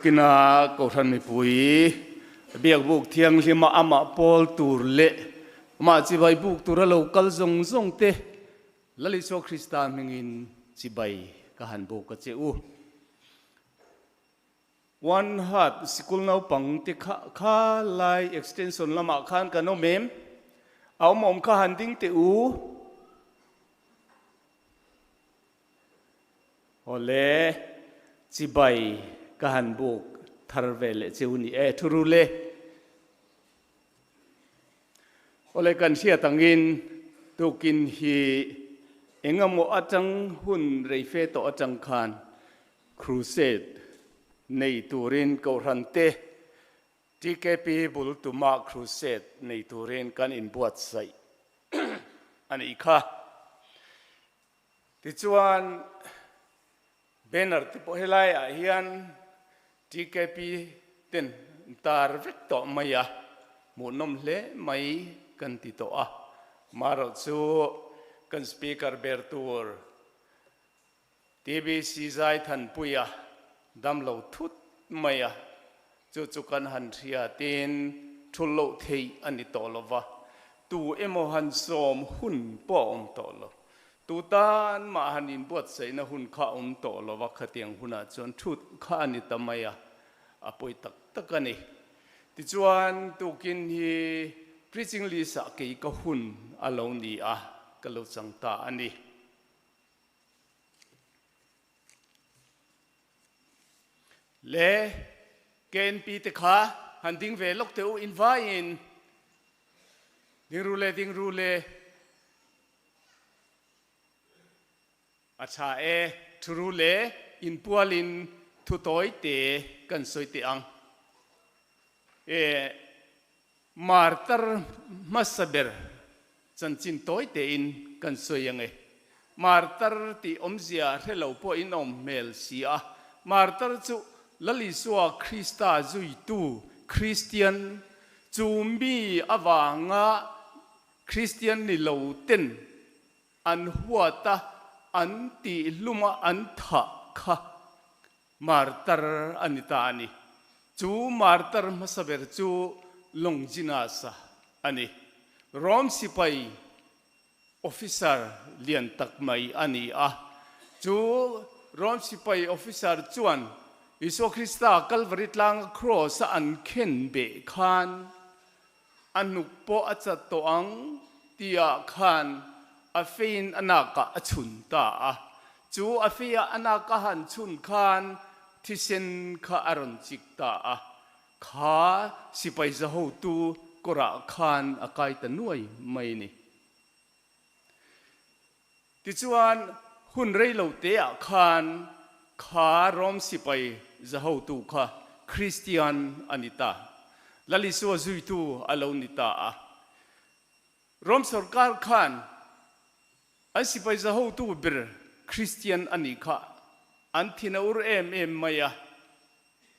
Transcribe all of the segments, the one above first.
Kina cầu thần mi pui biak buk thiang lima ama pol tur le ma chi bai buk tur local zong zong te lali so Krista mingin chi bai ka han buk ka cheu one heart school nau pang te kha lai extension lama khan ka no mem aw mom ka han ding te u ole chi bai ka han buk thar vele cheu ni e thuru le ole kan sia tangin tukin hi engamo atang hun rei fe to atang khan crusade nei turin ko rante TKP bul tu ma crusade nei turin kan in buat sai ani kha ti chuan banner ti po helai a hian TKP ten tar vek to maya mu nom hle mai kan ti to a maro chu kan speaker ber tur TBC zai than puya dam lo thut maya chu chu kan han thia tin thul lo thei ani to lova tu emo han som hun po om to lo tu tan ma hanin buat sei na hun kha to lova khatiang huna chon thut kha ani tamaya apoi tak takani ti chuan tu kin hi preaching li sa ke ka hun alo ni a ka lo changta ani le ken pi te kha han ding ve lok te u invite in ding rule acha e thurule in pualin thu toi te kan soi te ang e martar masaber chanchin toi te in kan soi ang e martar ti omzia hello po in om mel sia martar chu lali suwa Krista zui tu Christian chumbi awanga Christian ni lo ten an huata an ti luma an tha kha martar anita ani chu martar masaber chu longjinasa ani rom sipai officer lian tak mai ani a chu rom sipai officer chuan iso Krista Calvary tlang cross an khen be khan anuk po acha to ang tia khan afein anaka achun ta a chu afia anaka han chun khan thisen kha aron chik ta a kha sipai za ho tu kora khan akai ta nuai mai ni ti chuan hun rei lo te a khan kha rom sipai za ho tu kha Christian anita lali so zui tu alo nita a rom sarkar khan an sipai za ho tu ber Christian ani kha an thina ur em maya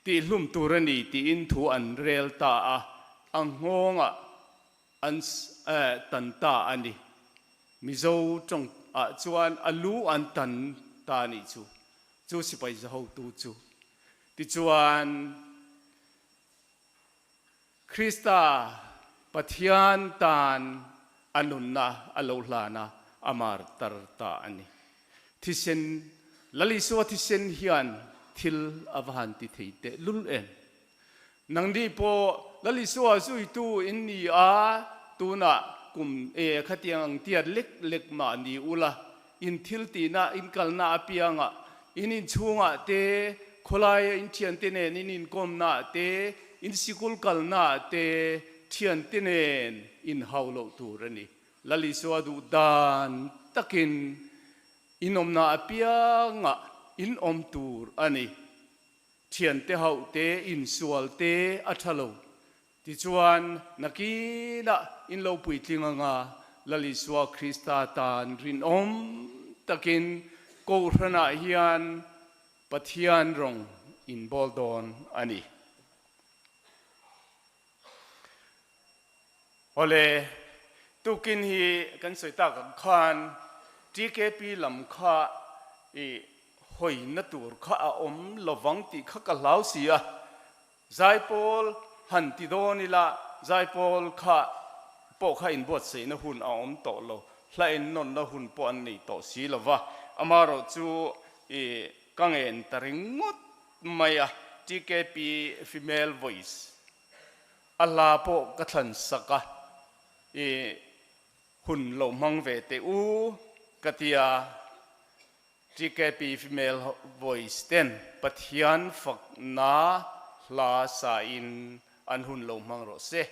ti hlum turani ti in thu an rel ta a ang ngonga an tanta ani mizo tong a chuan alu an tan ta ni chu sipai za ho tu chu ti chuan Krista pathian tan anunna alohlana amar tarta ani thisen lali so thisen hian thil avhan ti theite lul en nangdi po lali so zui tu inni a tuna kum e khatiang tiat lek ma ni ula in thil ti na in kalna apianga inin chunga te kholai in thian te ne in kom na te in sikul kalna te thian te ne in haulo turani lali so du dan takin inom na apianga in om tur ani thian te hau te in sual te athalo ti chuan nakina in lo pui tlinga lali so Krista tan rin om takin ko rana hian pathian rong in boldon ani ole tukin hi kan soita ka khan TKP lam kha e hoi na tur kha a om lovang ti kha ka lau sia zai pol han ti doni la zai pol kha po kha in bot sei na hun a om to lo hlain non na hun po an nei to si lova amaro chu e kangen taringot maya TKP female voice ala po kathan saka e hun lo mang ve te u katia TKP female voice ten pathian fak na la sa in an hun lo mang ro se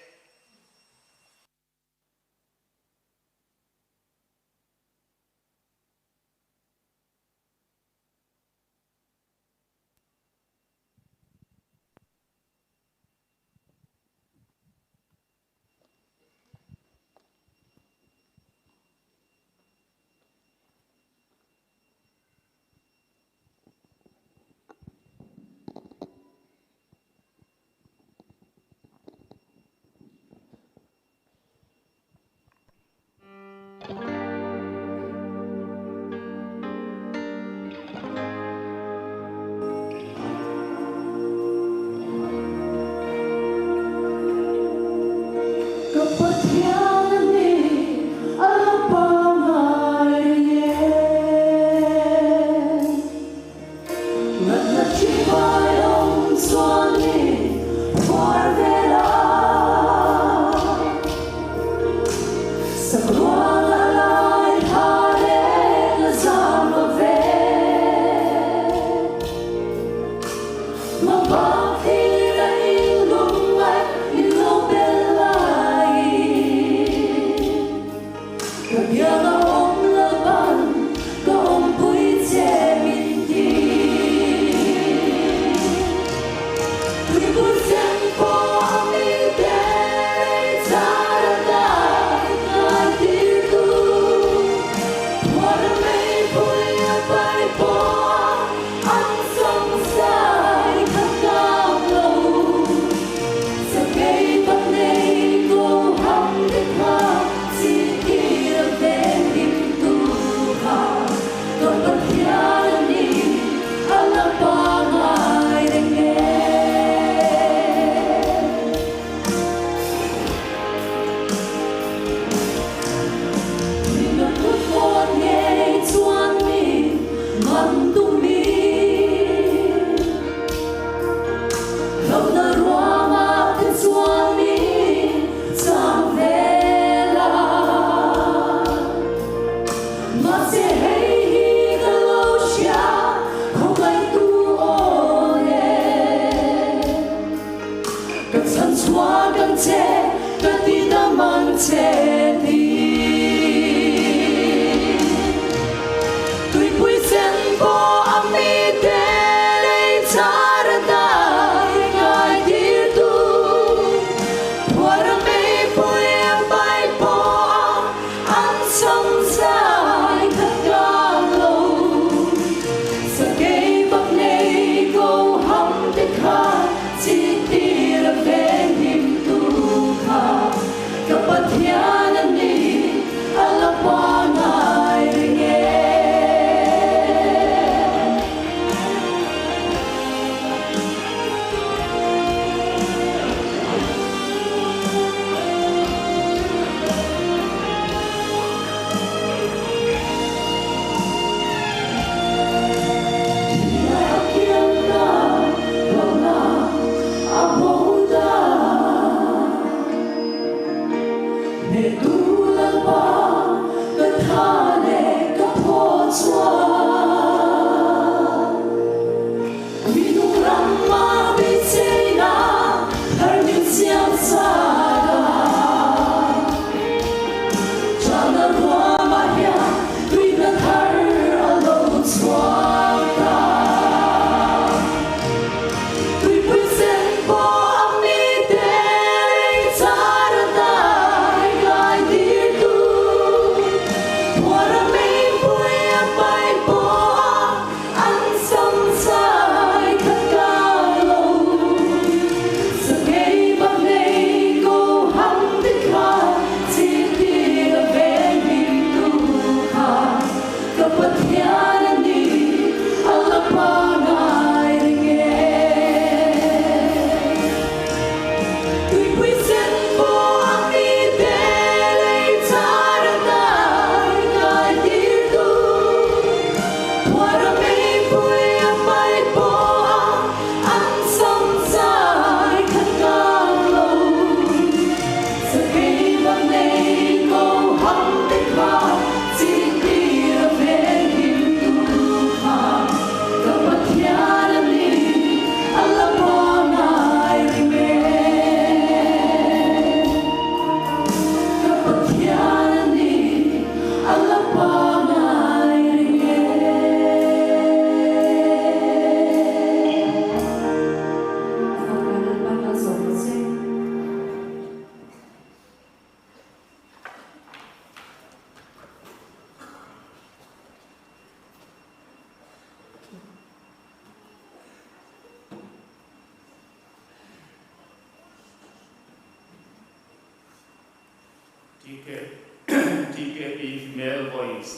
TKP male voice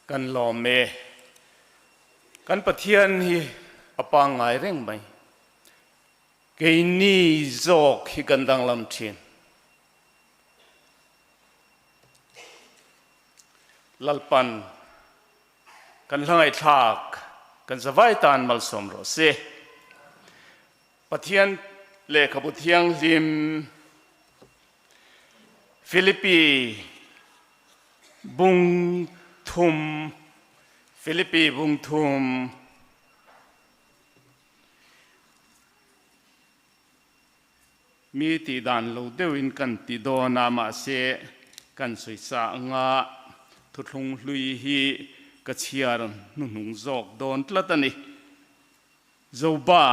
กันหล่อเมกันปะเทียนฮีอปางไงเร่งไหมเกนี่จอกฮีกันดังลำเทียนลัลปันกันทั้งไอ้ทากกันสบายตานมัลสมรสปะเทียนเลขบุเทียงลิมฟิลิปปีบุงทุมฟิลิปปีบุงทุมมีตีดานเราเดวินกันตีโดนามาเสกันสวยสะงาทุลงลุยฮีกระเชียรนุ่งจอกโดนตละตันนี่โจบ้า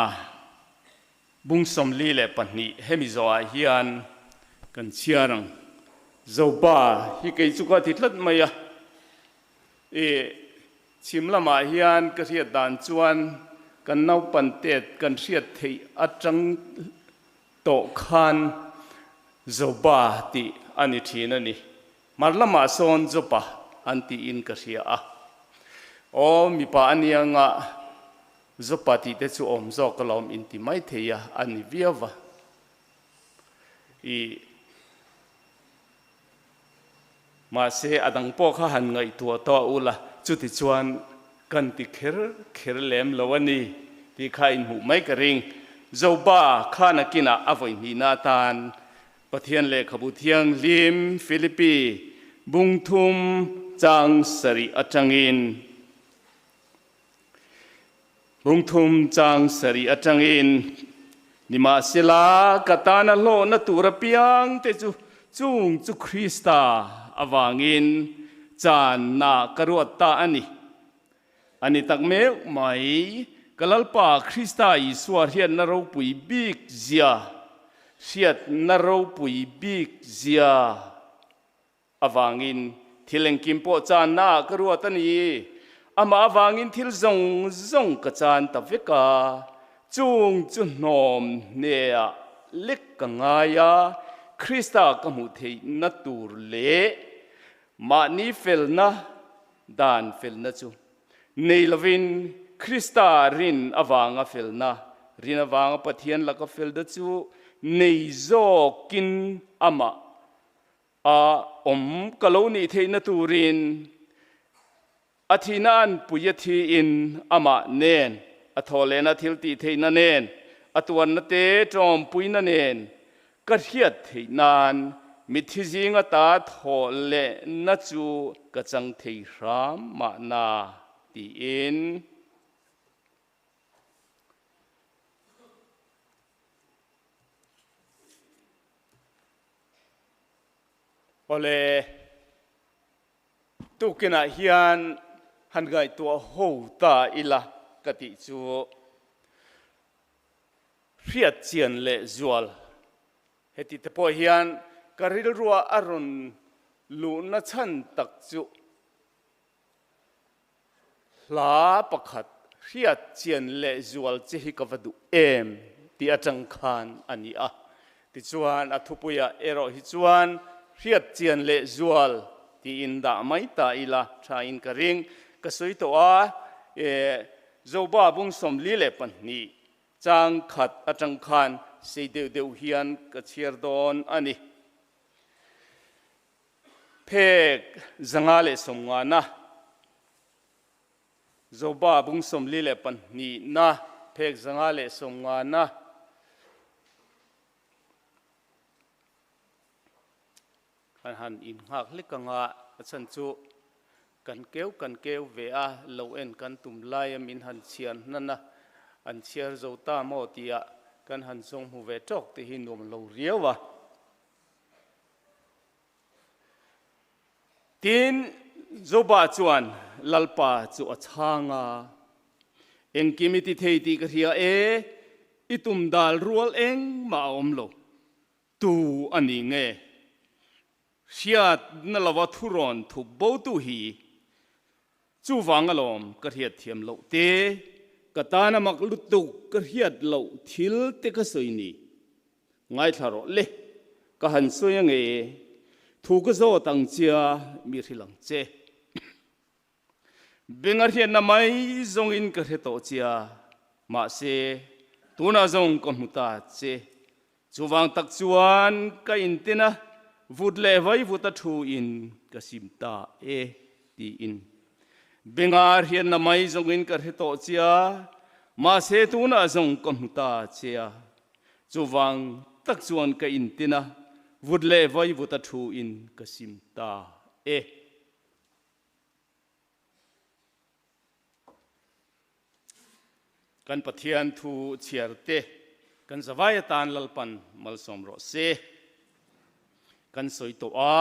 บุงสมลีเล่ปนีเฮมิโซอาฮิอันกันเชียรังโจบ้าฮิเกจุกาติดลัดมายะชิมละมาฮิอันกระเชียดานจวนกันนาวปันเตดกันเชียดที่อัจังโตคานโจบ้าติอันนี้ทีนั่นนี่มาละมาโซนโจบ้าอันที่อินกระเชียโอ้มีป่าอันนี้งะจบปฏิเดชูอมจอกลอมอินติไม่เทียอันนี้เวียวะมาเสอดังพวกข้าหันไงตัวต่ออุละจุดที่ชวนกันติเขรเลมลวันนี้ที่ข้าอินหูไม่กระริงเจ้าบ้าข้านักกินอาวัยนีนาตานปะเทียนเลขบุเทียงลิมฟิลิปปีบุงทุมจางสรีอัจังอินบุงทุมจางสรีอัจังอินนิมาศิลากตานาโลนตุระเปียงเตจุงจุคริสตาอวางินจานนากรวตตาอันนี้ตักเมฆไหมกลัลปาคริสตาอิสวาเรียนนรกปุยบิกเซียเสียดนรกปุยบิกเซียอวางินที่เล่งกิมโปจานนากรวตนี้อามาอวางินที่จงกจานตะเวกาจุงจุนอมเนียเล็กกังายาคริสตากมุเทนัตูเลมานีเฟลนะดานเฟลนะจูเนลวินคริสตารินอวางเฟลนะรินอวางปะเทียนลักเฟลดจูเนโซกินอามาอมกะโลนีเทนัตูรินอาทินานปุยทีอินอามาเนนอทอเลนะทิลตีเทนันเนนอตวันนเตจอมปุยนันเนนกระเทียดที่นานมิทิจิงตาทอเลนัจูกระจังเทรามมานาตีอินโอเลตุกินาฮิอันหันไกตัวโหตาอิละกติจูเรียดเจียนเลจวลเฮติตพอฮิอันกริลรัวอรุณลูนัชันตักจูลาปะขัดเรียดเจียนเลจวลเจฮิกวดูที่อาจังคานอันนี้ที่จวนอัทุปุยาเอโรฮิจวนเรียดเจียนเลจวลที่อินดาไม่ตาอิละชาอินกริงก็สวยตัวเจ้าบ้าบุงสมลีเลปันนี้จังขัดอาจังคานเสดเดียวเฮียนก็เชียร์ดอนอันนี้เพกจังอาเลสมงานะเจ้าบ้าบุงสมลีเลปันนี้นะเพกจังอาเลสมงานะหันอินหักเล็กงาฉันจูกันเกลเวอาเราเอ็นกันตุ่มลายมินหันเชียนนั่นนะอันเชียร์เจ้าตาโมตียกันหันทรงหูเวจอกที่หินวมเราเรียววะทีนโจบาจวนลัลปาจูอัชางาเอ็งกิมิติเทติกเรียอิตุมดาลรัวเอ็งมาอมโลตูอันนี้เงเชียดนั่นละวัตถุรอนทุบบูตุฮีจูฟังอารมณ์กระเทียดเทียมโลเตกตานามักลุตุกกระเทียดโลทิลเตกสวยนีง่ายทารอเล่ ka han soya nge thu ka zo tang chia mi thilang che bengar hian na mai zong in ka he to chia ma se tuna zong ko muta che chuwang tak chuan ka in tina vut le vai vuta thu in ka simta e ti in bengar hian na mai zong in ka he to chia ma se tuna zong ko muta chia chuwang tak chuan ka in tina vut le vai vuta thu in ka simta e kan pathian thu chiarte kan zawaya tan lalpan malsom ro se kan soi to a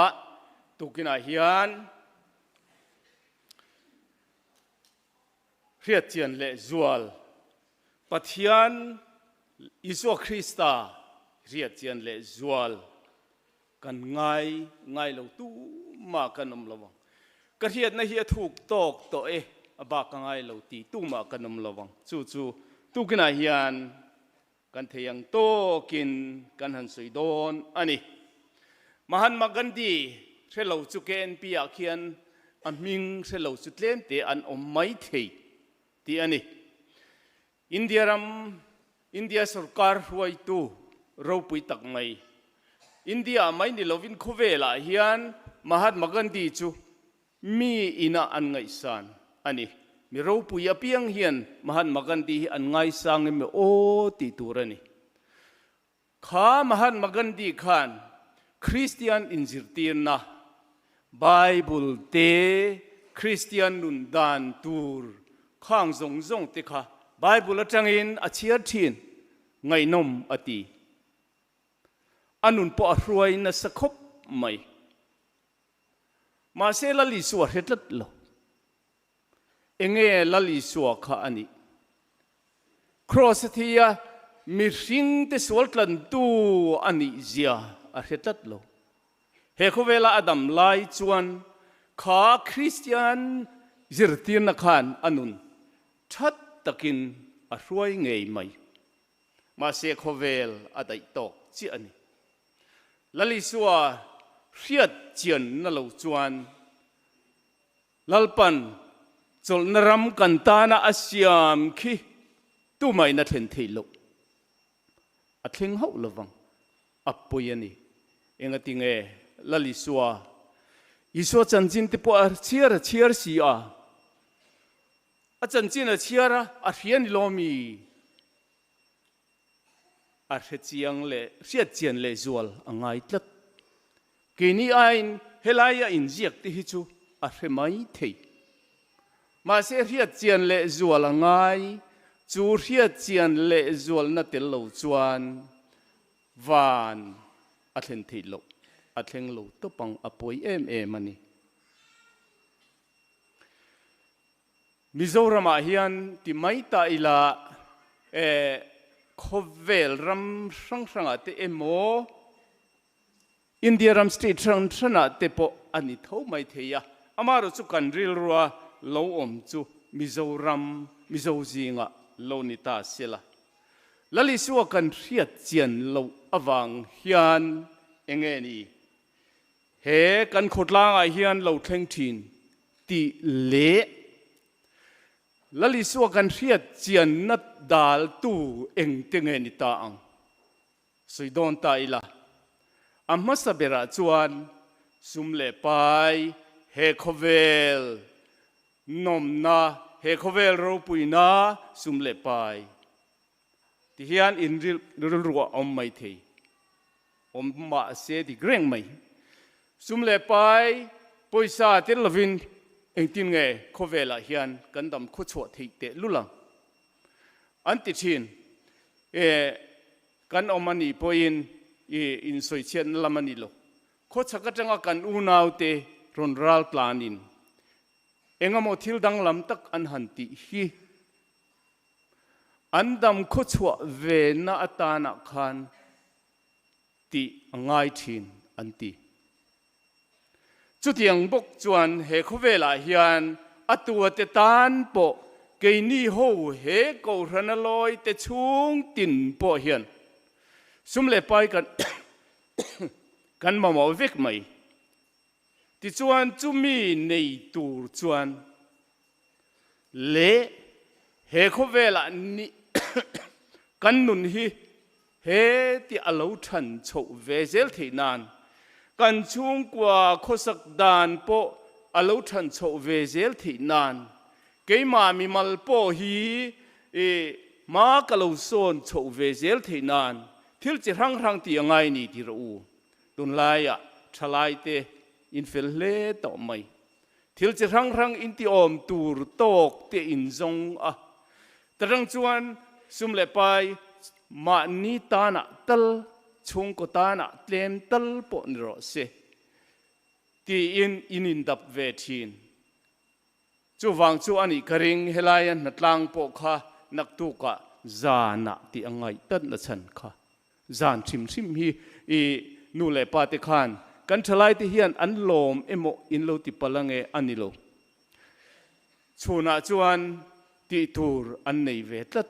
tukina hian Hriatchian lehzual pathian Isu Krista Hriatchian lehzual kan ngai lo tu ma kanom lawang ka hiat na hi thuk tok to e aba ka ngai lo ti tu ma kanom lawang chu tu kina hian kan theyang to kin kan han soi don ani Mahatma Gandhi thelo chu ken pia khian aming thelo chu tlem te an om mai thei ti ani India sarkar huai tu ropui tak mai India mai ni lovin khuvela hian Mahatma Gandhi chu mi ina an ngai san ani mi ropui apiang hian Mahatma Gandhi an ngai sang me o ti turani kha Mahatma Gandhi khan Christian injirtir na Bible te Christian nun dan tur khang zong te kha Bible atangin achiar thin ngai nom ati anun po ahruai na sakhop mai ma se lali suwa hetlat lo enge lali suwa kha ani cross thia mi ring te soltlan tu ani zia a hetlat lo he khovela adam lai chuan kha Christian zirtir na khan anun that takin ahruai ngei mai ma se khovel adai tok chi ani lali suwa Hriatchian na lo chuan lalpan chol naram kantana asyam khi tu mai na thlen thei lo athling ho lawang apoi ani engati nge lali suwa iso chanchin te po chiar si a chanchin a chiara a hian lomi a Hriatchian lehzual angai tlat kini ain helaya injiak ti hi chu a hremai thei ma se Hriatchian lehzual angai chu Hriatchian lehzual na tel lo chuan van a thlen thei lo a thleng lo to pang apoi em ani Mizoram hian ti mai ta ila khovel ram sang ate emo India ram state trana te po ani tho mai theya amaro chu kanril ruwa lo om chu Mizoram Mizozinga lo ni ta sela lali suwa kan Hriatchian lo awang hian enge ni he kan khotlang a hian lo thleng thin ti le lali suwa kan Hriatchian nat dal tu eng tenge ni ta ang soidon ta ila amma sabera chuan sumle pai he khovel nomna he khovel ro puina sumle pai ti hian in ril ruwa om mai thei om ma se di greng mai sumle pai poisa tel lovin engtin nge khovela hian kandam khuchwa thei te lulang anti thin kan omani poin in soichen lamani lo kho chakatanga kan unau te ronral planin engamo thil dang lam tak an hanti hi andam khuchwa ve na atana khan ti angai thin anti chutiang bok chuan he khovela hian atua te tan po keini ho he ko ranaloi te chung tin po hian sumle pai kan kan mau vek mai ti chuan chu mi nei tur chuan le he khovela ni kan nun hi he ti alo than chho ve zel theinan kan chung kwa khosak dan po alo than chho ve zel theinan keima mi mal po hi ma kalo son chho ve zel theinan thil chi rang rang ti angai ni ti ro tun lai ya thalai te in fel le to mai thil chi rang rang in ti om tur tok te in zong a tarang chuan sum le pai ma ni ta na tal chung ko ta na tlem tal po ni ro se ti in dap ve thin chu wang chu ani karing helayan natlang po kha nak tu ka zana ti angai tat na chan kha zan thim hi nu le pa te khan kan thalai ti hian an lom emo in lo ti palange anilo chuna chuan ti tur an nei ve tlat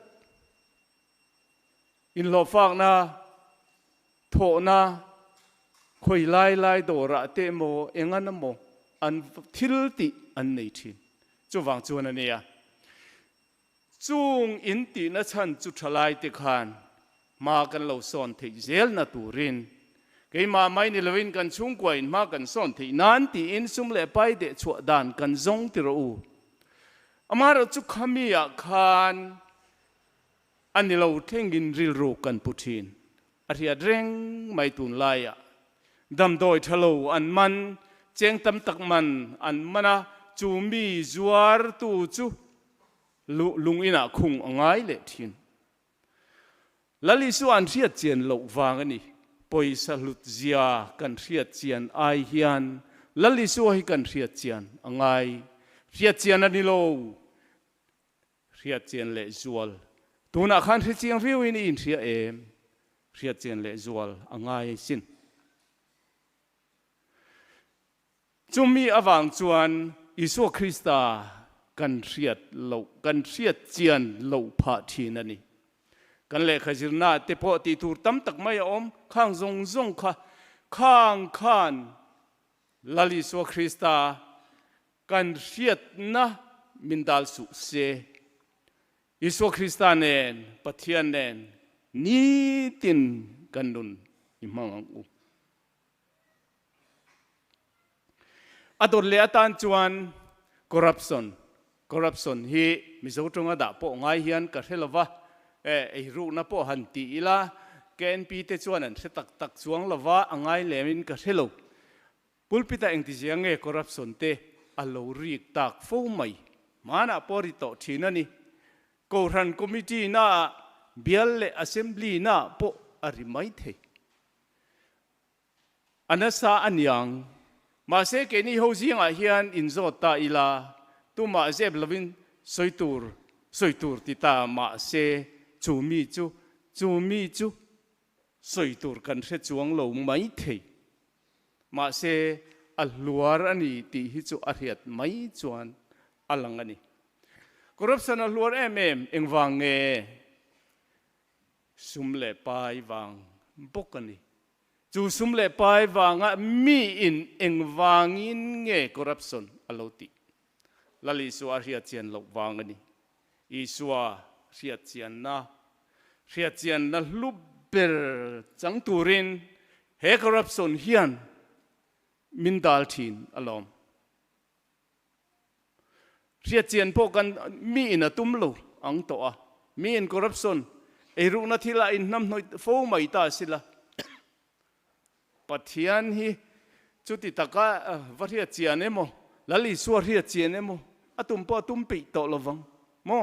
in lo fak na tho na khoi lai do ra te mo engan mo an thil ti an nei thin chu wang chuan ania chung in ti na chan chu thalai te khan ma kan lo son thei zel na turin keima mai ni lovin kan chung kwain ma kan son thei nan ti in sum le pai de chu dan kan zong ti ro u amaro chu khamia khan anilo thengin ril ro kan puthin aria dreng mai tun laia dam doi thalo an man cheng tam tak man an mana chu mi zuar tu chu lung ina khung angai le thin lali su an riat chen lo wang ani poisa lut zia kan riat chian ai hian lali su hi kan riat chian angai riat chian ani lo riat chian lehzual tuna khan ri chiang riu in ria em riat chian lehzual angai sin chumi awang chuan isu krista kan riat chian lo pha thin ani kan le khajirna te po ti tur tam tak mai om khang zong kha khang khan lali so krista kan riat na mindal su se isu krista nen pathian nen ni tin kan nun imang u ador le atan chuan corruption hi mizo tonga da po ngai hian ka helawa ru na po han ti ila ken pi te chuan an se tak chuang lawa angai lemin ka helo pulpita engti jiange corruption te alo rik tak fo mai mana pori to thinani ko ran committee na bial le assembly na po ari mai the anasa anyang ma se ke ni ho jinga hian in zo ta ila tu ma zeb lovin soitur ti ta ma se chu mi chu soitur kan se chuang lo mai thei ma se alluar ani ti hi chu ariat mai chuan alang ani corruption alluar em engwang nge sumle pai wang bokani chu sumle pai wanga mi in engwangin nge corruption aloti lali su Hriatchian lo wangani isua Hriatchian na luber chang turin he corruption hian mindal thin alom Hriatchian po kan mi in atum lo ang to a mi in corruption e ru na thila in nam noi fo mai ta sila pathian hi chuti taka Hriatchian emo lali su Hriatchian emo atum po atum pi to lovang mo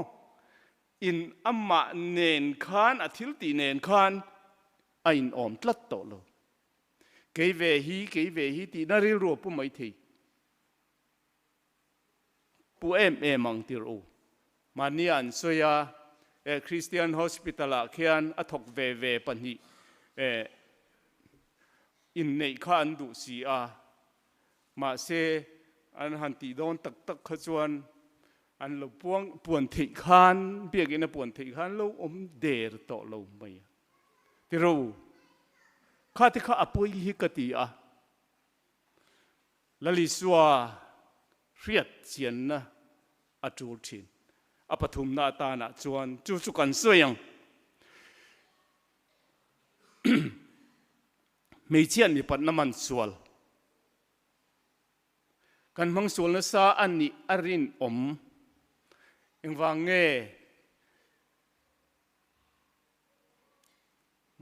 in amma nen khan athil ti nen khan ain om tlat to lo ke ve hi ti na ri ro pu mai thei pu em mang tir o manian soya Christian hospital a khian athok ve pani in nei khan du si a ma se an han ti don tak khachuan an lo puan thei khan biak in a puan thei khan lo om der to lo mai ti ro ข้าที่ข้าอภัยฮิกติอาละลิสวาเรียดเจียนนะอาจูทินอปฐุมนาตานะจวนจูสุกันเสียงไม่เชียนมีปัดน้ำมันสวลกันมังสวลนะซาอันนี้อรินอมยังวางเง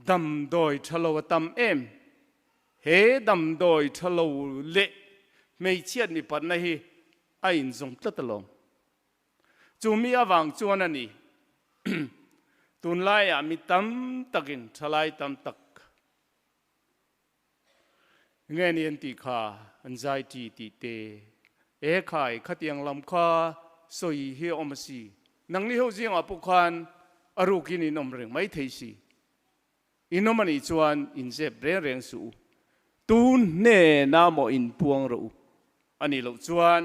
ดำโดยทะเลวตำเอ็มเฮดำโดยทะเลวเละไม่เชียนมีปัดนะฮีไอ้อินทรงตะตะลงจูมีอวังจวนนี่ ตุนไลมีตั้มตักินทลายตั้มตักเงี้ยนี่อันติขาอันใจตีเตขายขัดยังลำคาสวยเฮียอมสีนังนี่เขาเสียงอปุคันอรุกินินอมเริงไม่เทสีอินอมันอีจวนอินเจ็บเร่งสูตุนเน่นามอินพวงรูอันนี้เราจวน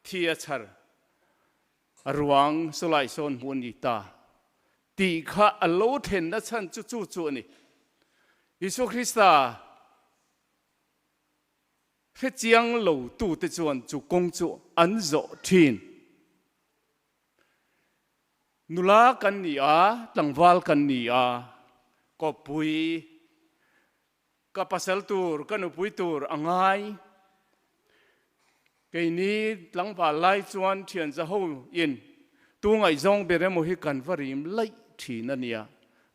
ที่อาชาร์รวงสลายโซนบุญอีตาตีข้าอัลโลเทนนัชันจู่นี่ยิสุคริสต์เพื่อจียงเหล่าตู่เตจวนจู่กงจู่อันโจทินนุลากันนี่ตั้งวาลกันนี่ก็ปุยก็ปัสสาวะตูร์ก็นุปุยตูร์อ่างไงเกนี้หลังป่าไล่จวนเทียนจะหูอินตัวไงจงเบรมหิกันวริมไล่ทีนั่นเนี่ย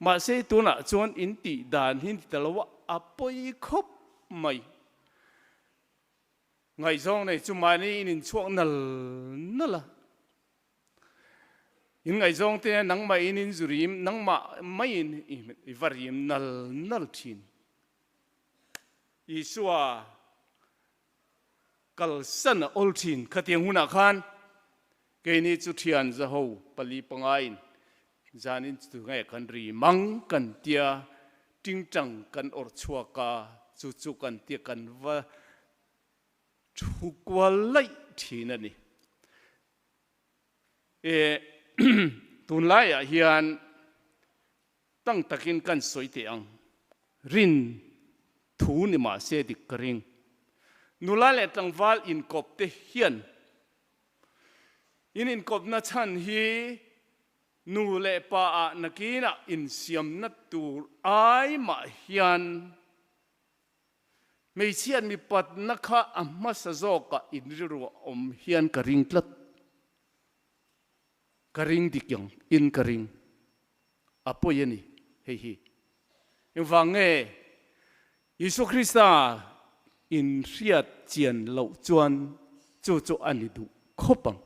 มาเสตัวน่ะจวนอินติดานหินติตลวะอภัยคบไม่ไงจงในจุมานี้อินช่วงนั่นล่ะอินไงจงเตะนังมาอินจุริมนังมาไม่อินวริมนั่นทีนอิสวากัลสันอลทินขัดยังหุ่นอาคารเกนี้จุดเทียนจะหูปลีปังไงจานินจุดไงกันรีมังกันเตียจริงจังกันอดชัวกาจุกันเตียกันว่าทุกวันไล่ทีนั่นนี่ตุนไล่เฮียนตั้งตะกินกันสวยเตียงรินทูนิมาเสดิกริงนุลาเลตังวาลอินกบเตเฮียนอินกบนัชันฮีนูเลปาอะนักีนะอินเสียมนัตูไอมาเฮียนไม่เชียนมีปัดนักอัมมาสโซกะอินริรัวอมเฮียนกริงตลัดกริงดิกยังอินกริงอภัยนี่เฮ้ยยังฟังเงยิสุคริสต์อินเรียดเจียนเหล่าจวนจู่อันนี้ดูคบัง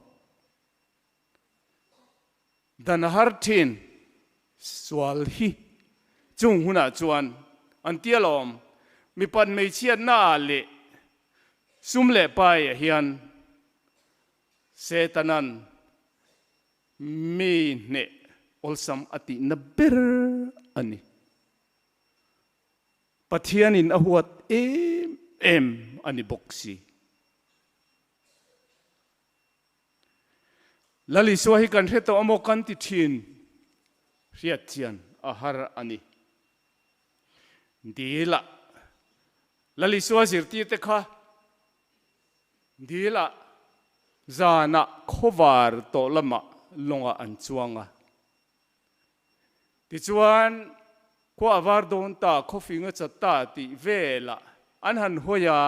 ดันฮาร์ทินสวลฮีจุงหุ่นจวนอันเตียลอมมีปันไม่เชียนหน้าเละซุ่มเละไปเฮียนเซตันันมีเนอลซัมอตินเบรอันนี้ปัทยานินอหัวเอ็มอันนี้บอกสิลลิสวาฮิกันเฮตอโมกันติทินเรียดเจียนอาหารอันนี้ดีละลลิสวาสิรตีเตค่ะดีละจานะขวาร์โตละมะลงอันจวงติจวนขวาวาร์โดนตาขฟิงจัตตาติเวละอันหันหัวยา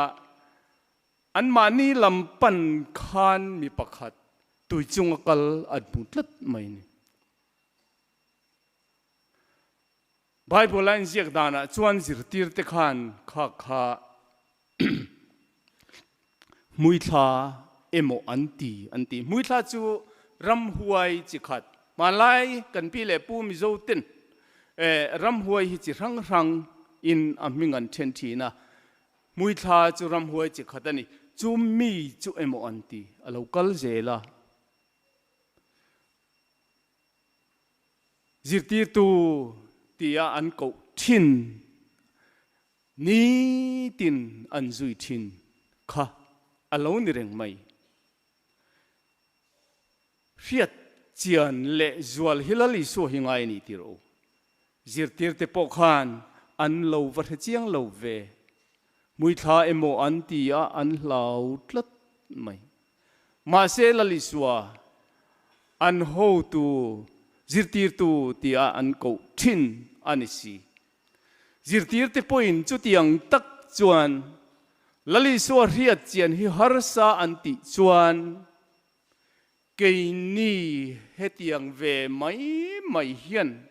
อันมานี่ลำปันคานมีประคัดตุยจุงกัลอัดบุตรไม่เนี่ยไบเบิลอันเสียกดานะจวนสิรตีร์เตคานข้ามุยทาเอโมอันตีมุยทาจูรำหวยจิขัดมาไล่กันพี่เล็บปูมิโจตินรำหวยฮิจิรังอินอามิงันเทนทีนะมุยทาจูรำหวยจิขัดนี่จูมีจูเอโมอันตีอเรากัลเจล่าจิตตีตูตีอาอันเกาทินนี่ตินอันจุยทินค่ะอเรานี่เร่งไม่เรียดเจียนเละจวลฮิลลิโซหิงไงนี่ติโรจิตตีเตปกขันป an lâu vật chiang lâu về mùi tha emo an tia an lau tlat mai mà sẽ là lý xua an hô tu zirtir tu tia an cầu tin an si zirtir te point chu tiang tak chuan lali xua Hriatchian hi har sa an ti chuan cây ni hết tiang về mấy hiền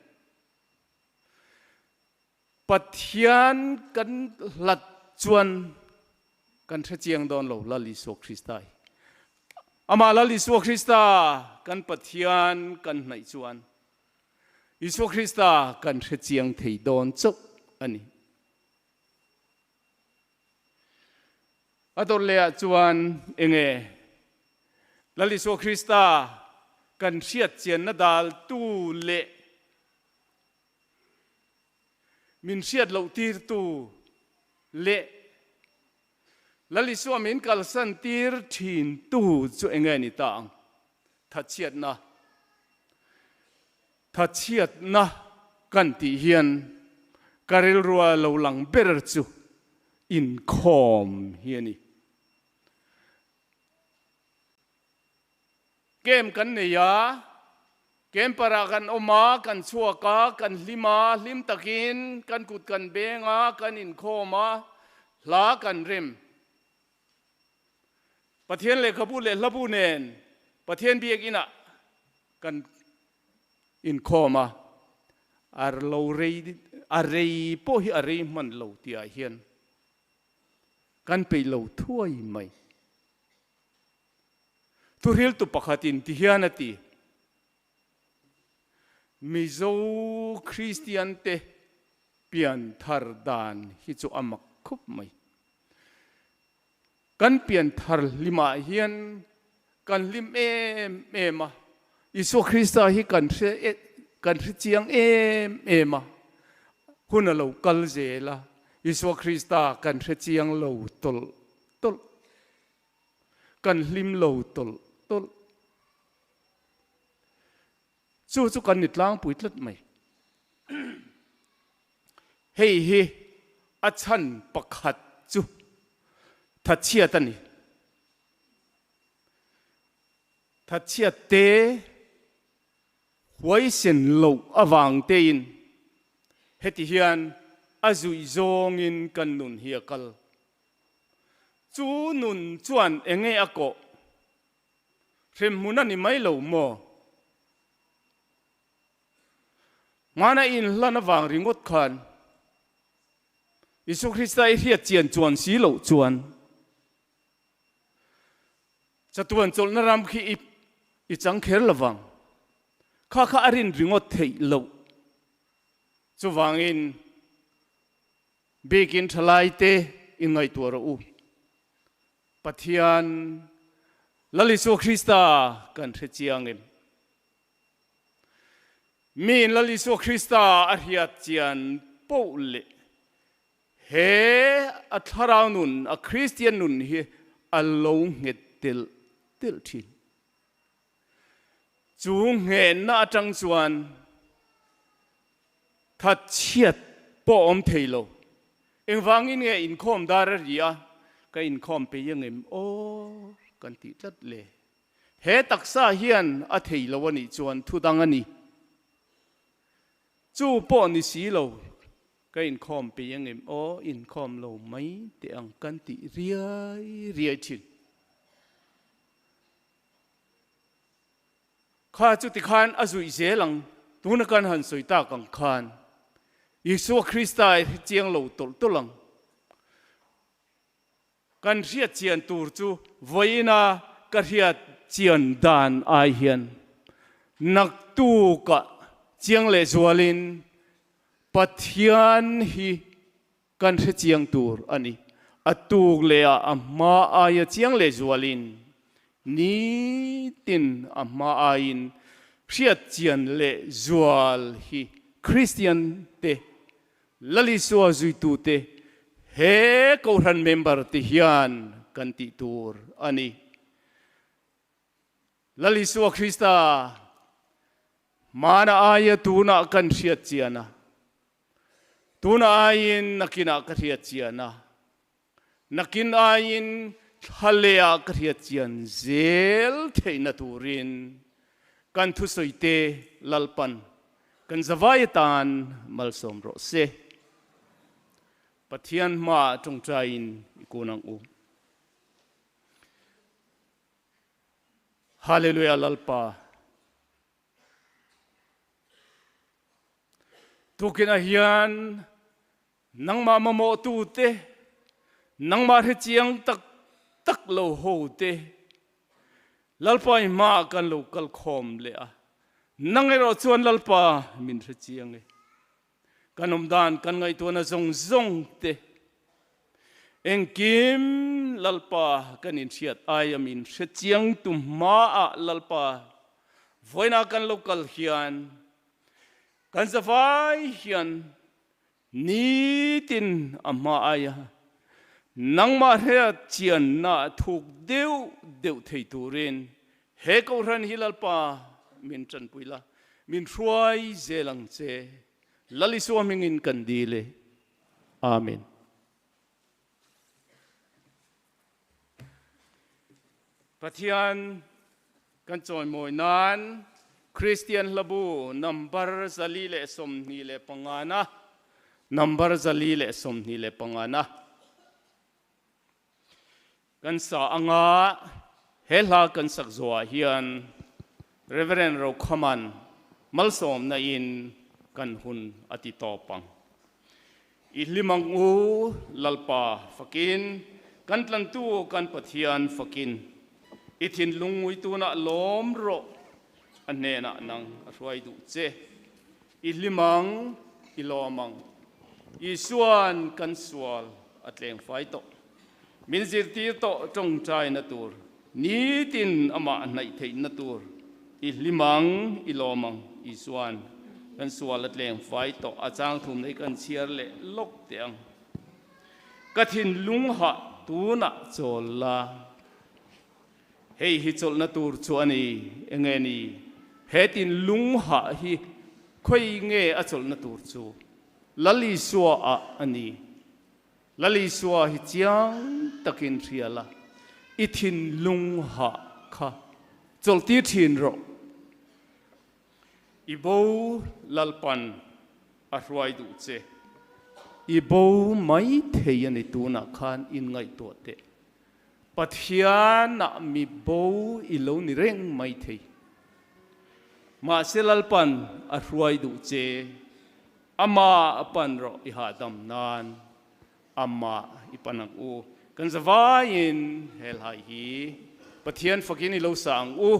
Pathian kan lat chuan kan thre chiang don lo la li so Christai ama la li so Christa kan Pathian kan nai chuan Isu Christa kan thre chiang thei don chok ani ador le chuan enge la li so Christa kan Hriatchian na dal tu le min siat lo tir tu le lali so min kal san tir thin tu chu engai ni tang tha chiat na kan ti hian karil ruwa lo lang ber chu in khom hiani kem kan ne ya kem para kan oma kan chuaka kan lima lim takin kan kut kan benga kan in khoma la kan rem Pathian le khabu le labu nen Pathian biak ina kan in khoma ar lo rei po hi arei man lo tia hian kan pe lo thuai mai tu ril tu pakhatin ti hianati mizo Christian te pian thar dan hi chu amak khup mai kan pian thar lima hian kan lim ema Isu Christa hi kan thre chiang ema huna lo kal zela Isu Christa kan thre chiang lo tol kan lim lo tol chu kan nit lang pui tlat mai hei hi achan pakhat chu thachia tani thachia te huai sen lo awang te in heti hian azui zong in kan nun hiakal chu nun chuan enge ako rem munani mai lo mo ngana in lana wang ringot khan Isu Christa Hriatchian chuan si lo chuan chatuan chol na ram khi i chang kher lawang kha arin ringot thei lo chu wangin begin thalai te in ngai tur u Pathian lalisu Christa kan thre chiang em min lalisu Christa Hriatchian po le he a tharau nun a Christian nun hi alo nget tel thin chu nge na atang chuan that chiat po om theilo eng wangin nge in khom dar ria ka in khom pe yang em o kan ti tlat le he taksa hian a theilo ani chuan thu dang ani chu po ni si lo ka in khom pe yang em o in khom lo mai te ang kan ti ria chin kha chu ti khan azui zelang tuna kan han soita kang khan Isu Christa chiang lo tolang kan Hriatchian tur chu voina ka Hriatchian dan ai hian nak tu ka chiang le zualin Pathian hi kan thre chiang tur ani atuk le amma aya chiang le zualin ni tin amma ain Hriatchian le zual hi Christian te lali so zui tu te he ko ran member ti hian kan ti tur ani lali so Christa mana aya tu na kan Hriatchiana tuna ayin nakina ka Hriatchian na nakin ayin halea ka Hriatchian zel theina turin kan thu soite lalpan kan zawaitan malsom ro se pathian ma trong train ikunang u hallelujah lalpa tukina hian nang ma mo tu te nang ma he chiang tak tak lo ho te lalpa ma kan lo kal khom le a nang ero chuan lalpa min he chiang e kanom dan kan ngai tu na zong zong te engkim lalpa kan in thiat ai amin he chiang tu ma a lalpa voina kan lokal hian kan zavai hian ni tin amma aya nang ma Hriatchian na thuk deu deu thei turin he ko ran hilalpa min chan puila min hruai zelang che lali suamingin kandile amen pathian kan choi moi nan Christian labu number zali le som ni le pangana number zali le som ni le pangana kan sa anga hela kan sakzwa hian Reverend Ro Khaman malsom na in kan hun ati topang ilimang u lalpa fakin kan tlantu kan pathian fakin ithin lungui tu na lom ro anena nang ruai du che ilimang ilomang isuan kan sual atleng fai to min zirti to tong trai na tur ni tin ama nai thei na tur ilimang ilomang isuan kan sual atleng fai to achang thum nei kan chiar le lok teang kathin lung ha tu na cholla hei hi chol na tur chu ani engeni hetin lung ha hi khoi nge a chol na tur chu lali suwa a ani lali suwa hi chiang takin riala ithin lung ha kha chol ti thin ro ibo lalpan a ruai du che ibo mai thei ani tu na khan in ngai to te pathian na mi bo ilo ni reng mai thei ma selalpan a ruai du che ama apan ro ihadam nan ama ipanang u kan zawain hel hai hi pathian fakin ilo sang u